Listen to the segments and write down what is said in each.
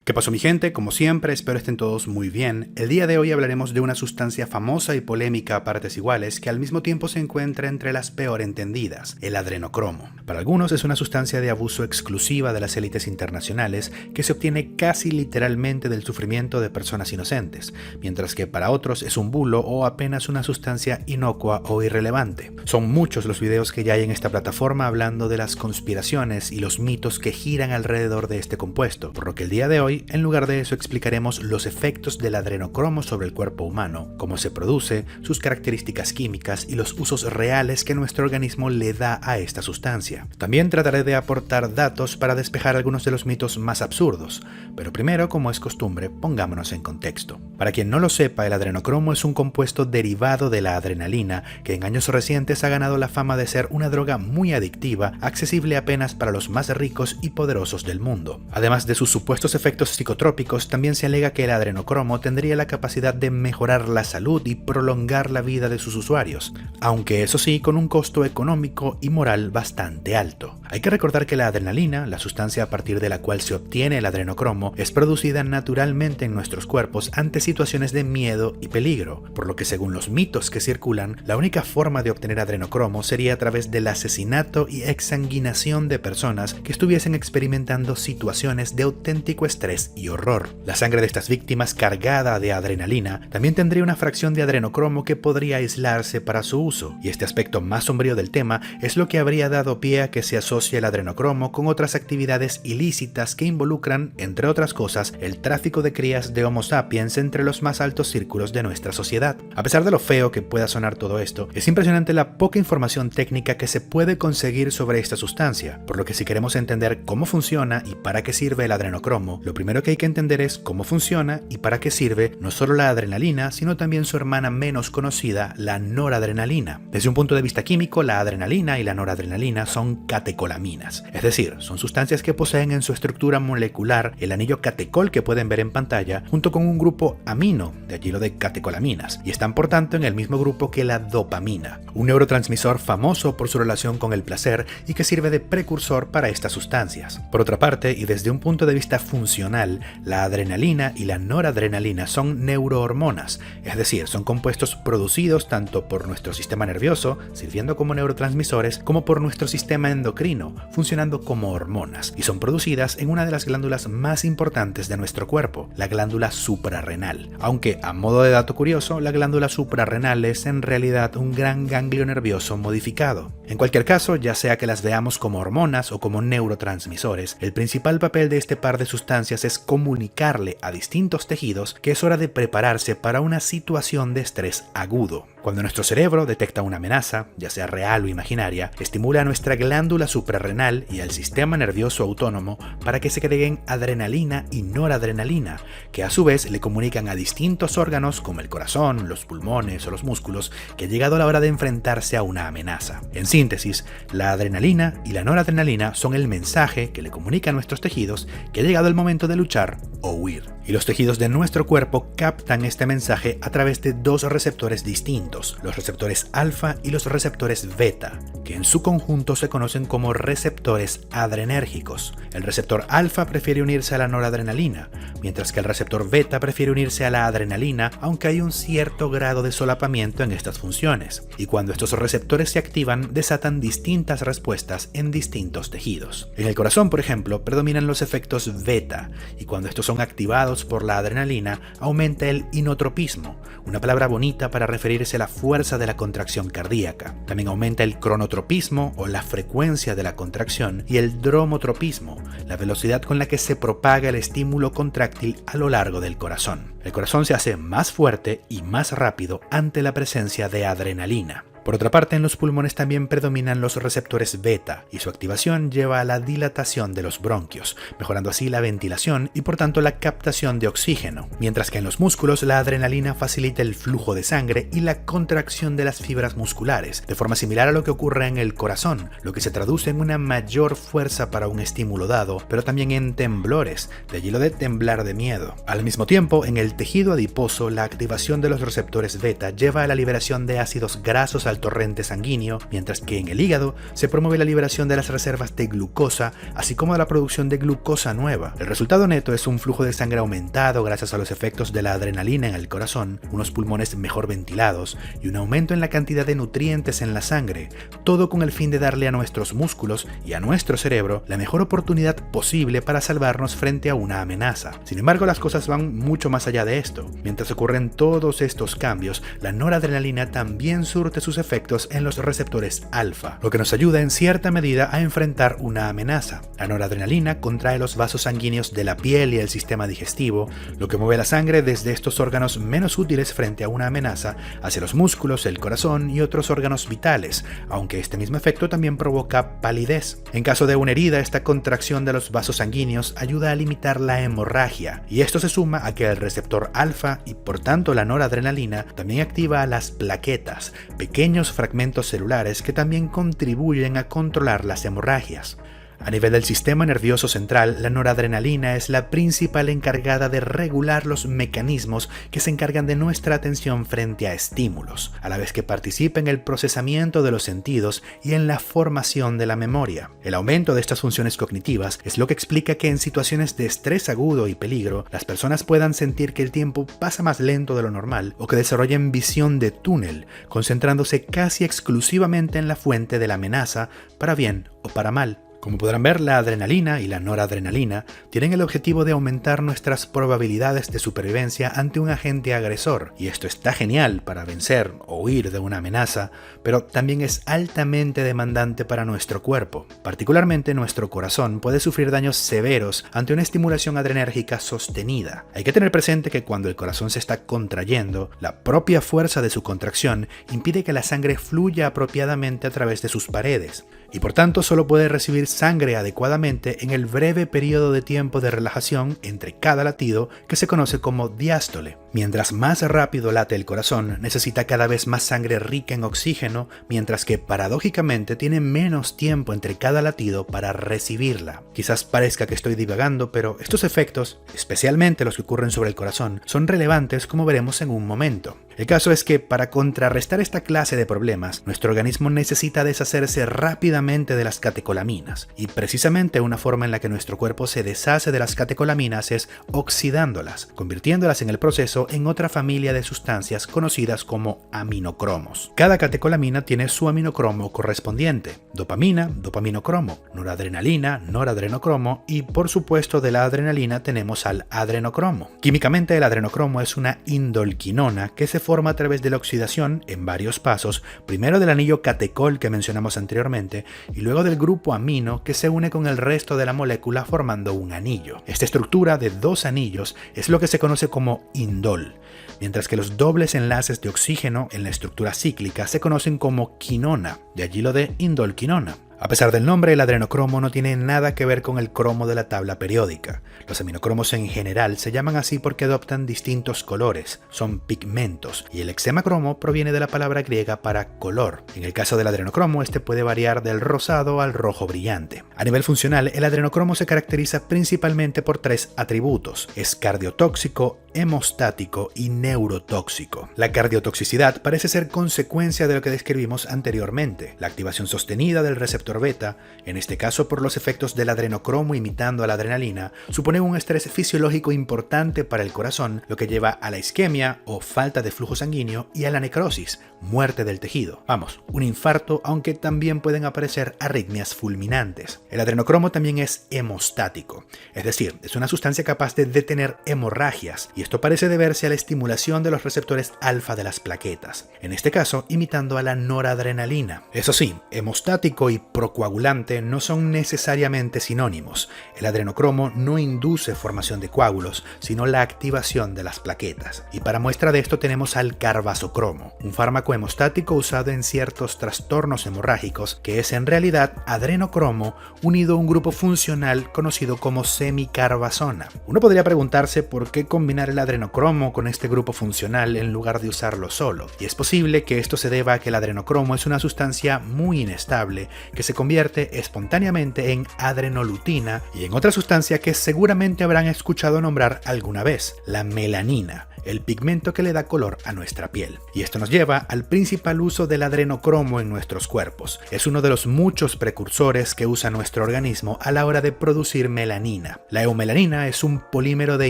¿Qué pasó, mi gente? Como siempre, espero estén todos muy bien. El día de hoy hablaremos de una sustancia famosa y polémica a partes iguales que al mismo tiempo se encuentra entre las peor entendidas, el adrenocromo. Para algunos es una sustancia de abuso exclusiva de las élites internacionales que se obtiene casi literalmente del sufrimiento de personas inocentes, mientras que para otros es un bulo o apenas una sustancia inocua o irrelevante. Son muchos los videos que ya hay en esta plataforma hablando de las conspiraciones y los mitos que giran alrededor de este compuesto, por lo que el día de hoy, en lugar de eso, explicaremos los efectos del adrenocromo sobre el cuerpo humano, cómo se produce, sus características químicas y los usos reales que nuestro organismo le da a esta sustancia. También trataré de aportar datos para despejar algunos de los mitos más absurdos, pero primero, como es costumbre, pongámonos en contexto. Para quien no lo sepa, el adrenocromo es un compuesto derivado de la adrenalina que en años recientes ha ganado la fama de ser una droga muy adictiva, accesible apenas para los más ricos y poderosos del mundo. Además de sus supuestos efectos psicotrópicos, también se alega que el adrenocromo tendría la capacidad de mejorar la salud y prolongar la vida de sus usuarios, aunque eso sí, con un costo económico y moral bastante alto. Hay que recordar que la adrenalina, la sustancia a partir de la cual se obtiene el adrenocromo, es producida naturalmente en nuestros cuerpos ante situaciones de miedo y peligro, por lo que según los mitos que circulan, la única forma de obtener adrenocromo sería a través del asesinato y exsanguinación de personas que estuviesen experimentando situaciones de auténtico estrés y horror. La sangre de estas víctimas, cargada de adrenalina, también tendría una fracción de adrenocromo que podría aislarse para su uso, y este aspecto más sombrío del tema es lo que habría dado pie a que se asocie el adrenocromo con otras actividades ilícitas que involucran, entre otras cosas, el tráfico de crías de Homo sapiens entre los más altos círculos de nuestra sociedad. A pesar de lo feo que pueda sonar todo esto, es impresionante la poca información técnica que se puede conseguir sobre esta sustancia, por lo que si queremos entender cómo funciona y para qué sirve el adrenocromo, lo primero que hay que entender es cómo funciona y para qué sirve no solo la adrenalina, sino también su hermana menos conocida, la noradrenalina. Desde un punto de vista químico, la adrenalina y la noradrenalina son catecolaminas, es decir, son sustancias que poseen en su estructura molecular el anillo catecol que pueden ver en pantalla, junto con un grupo amino, de allí lo de catecolaminas, y están por tanto en el mismo grupo que la dopamina, un neurotransmisor famoso por su relación con el placer y que sirve de precursor para estas sustancias. Por otra parte, y desde un punto de vista funcional, la adrenalina y la noradrenalina son neurohormonas, es decir, son compuestos producidos tanto por nuestro sistema nervioso, sirviendo como neurotransmisores, como por nuestro sistema endocrino, funcionando como hormonas, y son producidas en una de las glándulas más importantes de nuestro cuerpo, la glándula suprarrenal. Aunque, a modo de dato curioso, la glándula suprarrenal es en realidad un gran ganglio nervioso modificado. En cualquier caso, ya sea que las veamos como hormonas o como neurotransmisores, el principal papel de este par de sustancias es comunicarle a distintos tejidos que es hora de prepararse para una situación de estrés agudo. Cuando nuestro cerebro detecta una amenaza, ya sea real o imaginaria, estimula a nuestra glándula suprarrenal y al sistema nervioso autónomo para que segreguen adrenalina y noradrenalina, que a su vez le comunican a distintos órganos como el corazón, los pulmones o los músculos que ha llegado la hora de enfrentarse a una amenaza. En síntesis, la adrenalina y la noradrenalina son el mensaje que le comunica a nuestros tejidos que ha llegado el momento de luchar o huir. Y los tejidos de nuestro cuerpo captan este mensaje a través de dos receptores distintos, los receptores alfa y los receptores beta, que en su conjunto se conocen como receptores adrenérgicos. El receptor alfa prefiere unirse a la noradrenalina, mientras que el receptor beta prefiere unirse a la adrenalina, aunque hay un cierto grado de solapamiento en estas funciones. Y cuando estos receptores se activan, desatan distintas respuestas en distintos tejidos. En el corazón, por ejemplo, predominan los efectos beta, y cuando estos son activados por la adrenalina, aumenta el inotropismo, una palabra bonita para referirse a la fuerza de la contracción cardíaca. También aumenta el cronotropismo o la frecuencia de la contracción y el dromotropismo, la velocidad con la que se propaga el estímulo contráctil a lo largo del corazón. El corazón se hace más fuerte y más rápido ante la presencia de adrenalina. Por otra parte, en los pulmones también predominan los receptores beta y su activación lleva a la dilatación de los bronquios, mejorando así la ventilación y por tanto la captación de oxígeno, mientras que en los músculos la adrenalina facilita el flujo de sangre y la contracción de las fibras musculares, de forma similar a lo que ocurre en el corazón, lo que se traduce en una mayor fuerza para un estímulo dado, pero también en temblores, de allí lo de temblar de miedo. Al mismo tiempo, en el tejido adiposo, la activación de los receptores beta lleva a la liberación de ácidos grasos al torrente sanguíneo, mientras que en el hígado se promueve la liberación de las reservas de glucosa, así como de la producción de glucosa nueva. El resultado neto es un flujo de sangre aumentado gracias a los efectos de la adrenalina en el corazón, unos pulmones mejor ventilados y un aumento en la cantidad de nutrientes en la sangre, todo con el fin de darle a nuestros músculos y a nuestro cerebro la mejor oportunidad posible para salvarnos frente a una amenaza. Sin embargo, las cosas van mucho más allá de esto. Mientras ocurren todos estos cambios, la noradrenalina también surte sus efectos en los receptores alfa, lo que nos ayuda en cierta medida a enfrentar una amenaza. La noradrenalina contrae los vasos sanguíneos de la piel y el sistema digestivo, lo que mueve la sangre desde estos órganos menos útiles frente a una amenaza hacia los músculos, el corazón y otros órganos vitales, aunque este mismo efecto también provoca palidez. En caso de una herida, esta contracción de los vasos sanguíneos ayuda a limitar la hemorragia, y esto se suma a que el receptor alfa y por tanto la noradrenalina también activa a las plaquetas, pequeños fragmentos celulares que también contribuyen a controlar las hemorragias. A nivel del sistema nervioso central, la noradrenalina es la principal encargada de regular los mecanismos que se encargan de nuestra atención frente a estímulos, a la vez que participa en el procesamiento de los sentidos y en la formación de la memoria. El aumento de estas funciones cognitivas es lo que explica que en situaciones de estrés agudo y peligro, las personas puedan sentir que el tiempo pasa más lento de lo normal o que desarrollen visión de túnel, concentrándose casi exclusivamente en la fuente de la amenaza, para bien o para mal. Como podrán ver, la adrenalina y la noradrenalina tienen el objetivo de aumentar nuestras probabilidades de supervivencia ante un agente agresor, y esto está genial para vencer o huir de una amenaza, pero también es altamente demandante para nuestro cuerpo. Particularmente nuestro corazón puede sufrir daños severos ante una estimulación adrenérgica sostenida. Hay que tener presente que cuando el corazón se está contrayendo, la propia fuerza de su contracción impide que la sangre fluya apropiadamente a través de sus paredes, y por tanto solo puede recibir sangre adecuadamente en el breve periodo de tiempo de relajación entre cada latido, que se conoce como diástole. Mientras más rápido late el corazón, necesita cada vez más sangre rica en oxígeno, mientras que paradójicamente tiene menos tiempo entre cada latido para recibirla. Quizás parezca que estoy divagando, pero estos efectos, especialmente los que ocurren sobre el corazón, son relevantes, como veremos en un momento. El caso es que para contrarrestar esta clase de problemas, nuestro organismo necesita deshacerse rápidamente de las catecolaminas, y precisamente una forma en la que nuestro cuerpo se deshace de las catecolaminas es oxidándolas, convirtiéndolas en el proceso en otra familia de sustancias conocidas como aminocromos. Cada catecolamina tiene su aminocromo correspondiente: dopamina, dopaminocromo; noradrenalina, noradrenocromo; y por supuesto de la adrenalina tenemos al adrenocromo. Químicamente, el adrenocromo es una indolquinona que se forma a través de la oxidación en varios pasos, primero del anillo catecol que mencionamos anteriormente, y luego del grupo amino que se une con el resto de la molécula formando un anillo. Esta estructura de dos anillos es lo que se conoce como indol, mientras que los dobles enlaces de oxígeno en la estructura cíclica se conocen como quinona, de allí lo de indolquinona. A pesar del nombre, el adrenocromo no tiene nada que ver con el cromo de la tabla periódica. Los aminocromos en general se llaman así porque adoptan distintos colores, son pigmentos, y el hexemacromo proviene de la palabra griega para color. En el caso del adrenocromo, este puede variar del rosado al rojo brillante. A nivel funcional, el adrenocromo se caracteriza principalmente por tres atributos: es cardiotóxico, hemostático y neurotóxico. La cardiotoxicidad parece ser consecuencia de lo que describimos anteriormente, la activación sostenida del receptor beta, en este caso por los efectos del adrenocromo imitando a la adrenalina, supone un estrés fisiológico importante para el corazón, lo que lleva a la isquemia o falta de flujo sanguíneo y a la necrosis, muerte del tejido. Vamos, un infarto, aunque también pueden aparecer arritmias fulminantes. El adrenocromo también es hemostático, es decir, es una sustancia capaz de detener hemorragias, y esto parece deberse a la estimulación de los receptores alfa de las plaquetas, en este caso imitando a la noradrenalina. Eso sí, hemostático y procoagulante no son necesariamente sinónimos. El adrenocromo no induce formación de coágulos, sino la activación de las plaquetas. Y para muestra de esto tenemos al carbazocromo, un fármaco hemostático usado en ciertos trastornos hemorrágicos, que es en realidad adrenocromo unido a un grupo funcional conocido como semicarbazona. Uno podría preguntarse por qué combinar el el adrenocromo con este grupo funcional en lugar de usarlo solo, y es posible que esto se deba a que el adrenocromo es una sustancia muy inestable que se convierte espontáneamente en adrenolutina y en otra sustancia que seguramente habrán escuchado nombrar alguna vez, la melanina, el pigmento que le da color a nuestra piel. Y esto nos lleva al principal uso del adrenocromo en nuestros cuerpos. Es uno de los muchos precursores que usa nuestro organismo a la hora de producir melanina. La eumelanina es un polímero de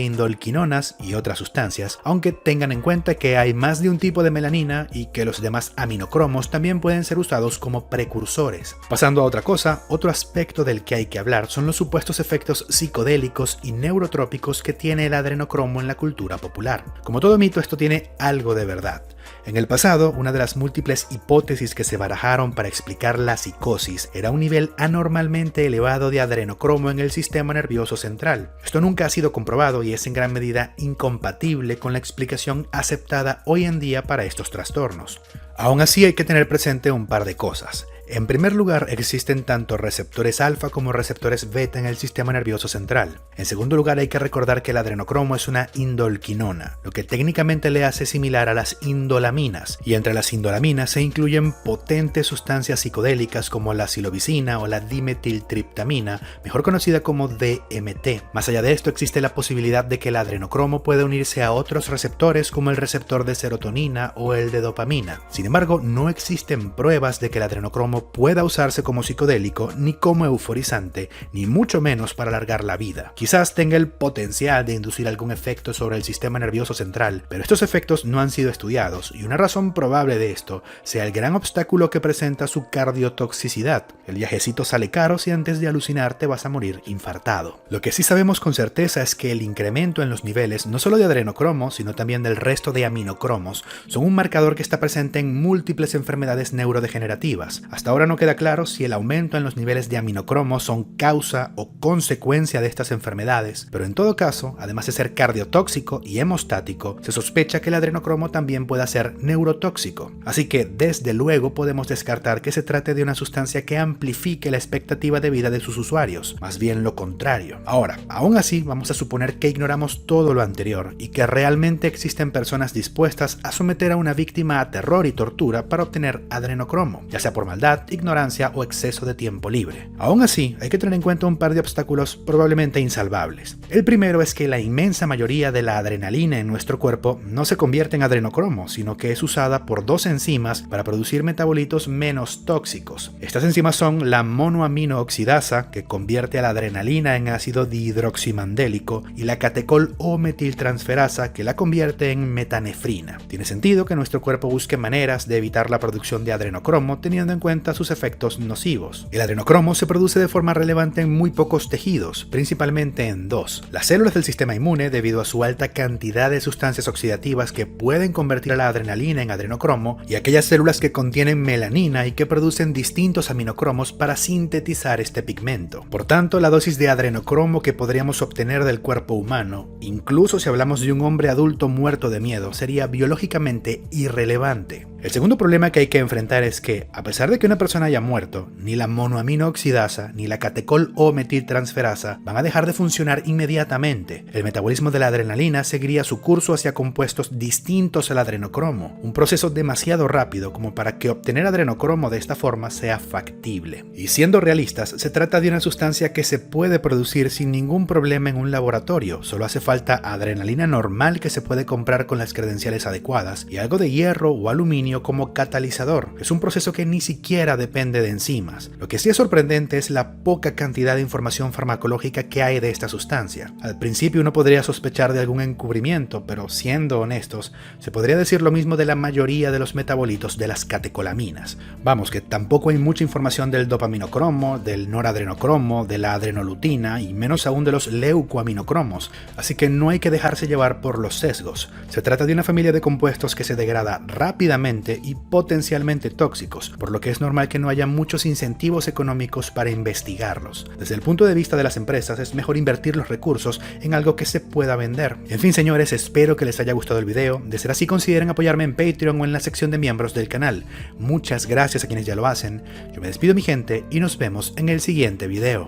indolquinonas y otras sustancias, aunque tengan en cuenta que hay más de un tipo de melanina y que los demás aminocromos también pueden ser usados como precursores. Pasando a otra cosa, otro aspecto del que hay que hablar son los supuestos efectos psicodélicos y neurotrópicos que tiene el adrenocromo en la cultura popular. Como todo mito, esto tiene algo de verdad. En el pasado, una de las múltiples hipótesis que se barajaron para explicar la psicosis era un nivel anormalmente elevado de adrenocromo en el sistema nervioso central. Esto nunca ha sido comprobado y es en gran medida incompatible con la explicación aceptada hoy en día para estos trastornos. Aún así, hay que tener presente un par de cosas. En primer lugar, existen tanto receptores alfa como receptores beta en el sistema nervioso central. En segundo lugar, hay que recordar que el adrenocromo es una indolquinona, lo que técnicamente le hace similar a las indolaminas, y entre las indolaminas se incluyen potentes sustancias psicodélicas como la psilocibina o la dimetiltriptamina, mejor conocida como DMT. Más allá de esto, existe la posibilidad de que el adrenocromo pueda unirse a otros receptores como el receptor de serotonina o el de dopamina. Sin embargo, no existen pruebas de que el adrenocromo pueda usarse como psicodélico, ni como euforizante, ni mucho menos para alargar la vida. Quizás tenga el potencial de inducir algún efecto sobre el sistema nervioso central, pero estos efectos no han sido estudiados, y una razón probable de esto sea el gran obstáculo que presenta su cardiotoxicidad. El viajecito sale caro si antes de alucinar te vas a morir infartado. Lo que sí sabemos con certeza es que el incremento en los niveles, no solo de adrenocromo, sino también del resto de aminocromos, son un marcador que está presente en múltiples enfermedades neurodegenerativas. Hasta ahora no queda claro si el aumento en los niveles de aminocromo son causa o consecuencia de estas enfermedades, pero en todo caso, además de ser cardiotóxico y hemostático, se sospecha que el adrenocromo también pueda ser neurotóxico. Así que desde luego podemos descartar que se trate de una sustancia que amplifique la expectativa de vida de sus usuarios, más bien lo contrario. Ahora, aún así, vamos a suponer que ignoramos todo lo anterior y que realmente existen personas dispuestas a someter a una víctima a terror y tortura para obtener adrenocromo, ya sea por maldad, ignorancia o exceso de tiempo libre. Aún así, hay que tener en cuenta un par de obstáculos probablemente insalvables. El primero es que la inmensa mayoría de la adrenalina en nuestro cuerpo no se convierte en adrenocromo, sino que es usada por dos enzimas para producir metabolitos menos tóxicos. Estas enzimas son la monoaminooxidasa, que convierte a la adrenalina en ácido dihidroximandélico, y la catecol o metiltransferasa, que la convierte en metanefrina. Tiene sentido que nuestro cuerpo busque maneras de evitar la producción de adrenocromo teniendo en cuenta sus efectos nocivos. El adrenocromo se produce de forma relevante en muy pocos tejidos, principalmente en dos: las células del sistema inmune, debido a su alta cantidad de sustancias oxidativas que pueden convertir a la adrenalina en adrenocromo, y aquellas células que contienen melanina y que producen distintos aminocromos para sintetizar este pigmento. Por tanto, la dosis de adrenocromo que podríamos obtener del cuerpo humano, incluso si hablamos de un hombre adulto muerto de miedo, sería biológicamente irrelevante. El segundo problema que hay que enfrentar es que, a pesar de que una persona haya muerto, ni la monoaminooxidasa ni la catecol o metiltransferasa van a dejar de funcionar inmediatamente. El metabolismo de la adrenalina seguiría su curso hacia compuestos distintos al adrenocromo, un proceso demasiado rápido como para que obtener adrenocromo de esta forma sea factible. Y siendo realistas, se trata de una sustancia que se puede producir sin ningún problema en un laboratorio. Solo hace falta adrenalina normal que se puede comprar con las credenciales adecuadas y algo de hierro o aluminio como catalizador. Es un proceso que ni siquiera depende de enzimas. Lo que sí es sorprendente es la poca cantidad de información farmacológica que hay de esta sustancia. Al principio uno podría sospechar de algún encubrimiento, pero siendo honestos, se podría decir lo mismo de la mayoría de los metabolitos de las catecolaminas. Vamos, que tampoco hay mucha información del dopaminocromo, del noradrenocromo, de la adrenolutina y menos aún de los leucoaminocromos, así que no hay que dejarse llevar por los sesgos. Se trata de una familia de compuestos que se degrada rápidamente y potencialmente tóxicos, por lo que es normal que no haya muchos incentivos económicos para investigarlos. Desde el punto de vista de las empresas, es mejor invertir los recursos en algo que se pueda vender. En fin, señores, espero que les haya gustado el video. De ser así, consideren apoyarme en Patreon o en la sección de miembros del canal. Muchas gracias a quienes ya lo hacen. Yo me despido, mi gente, y nos vemos en el siguiente video.